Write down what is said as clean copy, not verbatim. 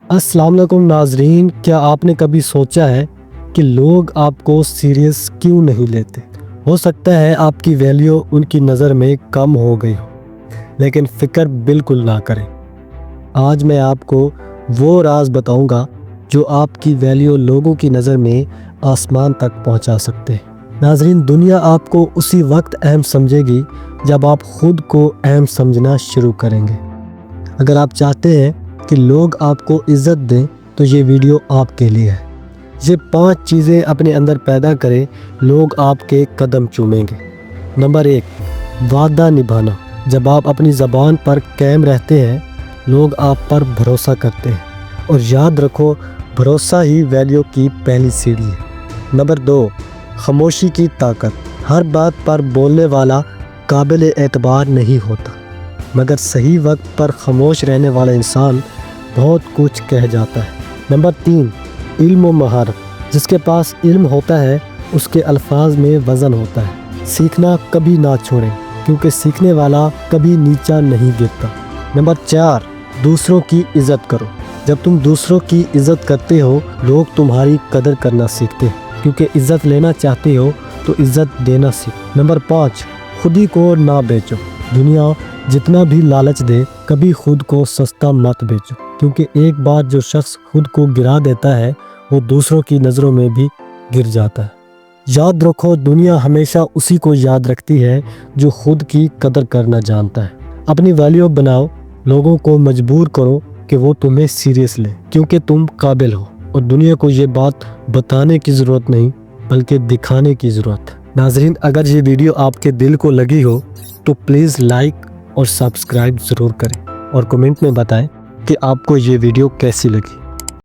السلام علیکم ناظرین، کیا آپ نے کبھی سوچا ہے کہ لوگ آپ کو سیریس کیوں نہیں لیتے؟ ہو سکتا ہے آپ کی ویلیو ان کی نظر میں کم ہو گئی ہو، لیکن فکر بالکل نہ کریں۔ آج میں آپ کو وہ راز بتاؤں گا جو آپ کی ویلیو لوگوں کی نظر میں آسمان تک پہنچا سکتے ہیں۔ ناظرین، دنیا آپ کو اسی وقت اہم سمجھے گی جب آپ خود کو اہم سمجھنا شروع کریں گے۔ اگر آپ چاہتے ہیں کہ لوگ آپ کو عزت دیں تو یہ ویڈیو آپ کے لیے ہے۔ یہ 5 چیزیں اپنے اندر پیدا کریں، لوگ آپ کے قدم چومیں گے۔ نمبر 1، وعدہ نبھانا۔ جب آپ اپنی زبان پر قائم رہتے ہیں، لوگ آپ پر بھروسہ کرتے ہیں، اور یاد رکھو، بھروسہ ہی ویلیو کی پہلی سیڑھی ہے۔ نمبر 2، خاموشی کی طاقت۔ ہر بات پر بولنے والا قابل اعتبار نہیں ہوتا، مگر صحیح وقت پر خاموش رہنے والا انسان بہت کچھ کہہ جاتا ہے۔ نمبر 3، علم و مہارت۔ جس کے پاس علم ہوتا ہے اس کے الفاظ میں وزن ہوتا ہے۔ سیکھنا کبھی نہ چھوڑیں، کیونکہ سیکھنے والا کبھی نیچا نہیں گرتا۔ نمبر 4، دوسروں کی عزت کرو۔ جب تم دوسروں کی عزت کرتے ہو، لوگ تمہاری قدر کرنا سیکھتے ہیں، کیونکہ عزت لینا چاہتے ہو تو عزت دینا سیکھو۔ نمبر 5، خود ہی کو نہ بیچو۔ دنیا جتنا بھی لالچ دے، کبھی خود کو سستا مت بیچو، کیونکہ ایک بار جو شخص خود کو گرا دیتا ہے وہ دوسروں کی نظروں میں بھی گر جاتا ہے۔ یاد رکھو، دنیا ہمیشہ اسی کو یاد رکھتی ہے جو خود کی قدر کرنا جانتا ہے۔ اپنی ویلیو بناؤ، لوگوں کو مجبور کرو کہ وہ تمہیں سیریس لیں، کیونکہ تم قابل ہو، اور دنیا کو یہ بات بتانے کی ضرورت نہیں بلکہ دکھانے کی ضرورت ہے۔ ناظرین، اگر یہ ویڈیو آپ کے دل کو لگی ہو تو پلیز لائک اور سبسکرائب ضرور کریں، اور کمنٹ میں بتائیں کہ آپ کو یہ ویڈیو کیسی لگی۔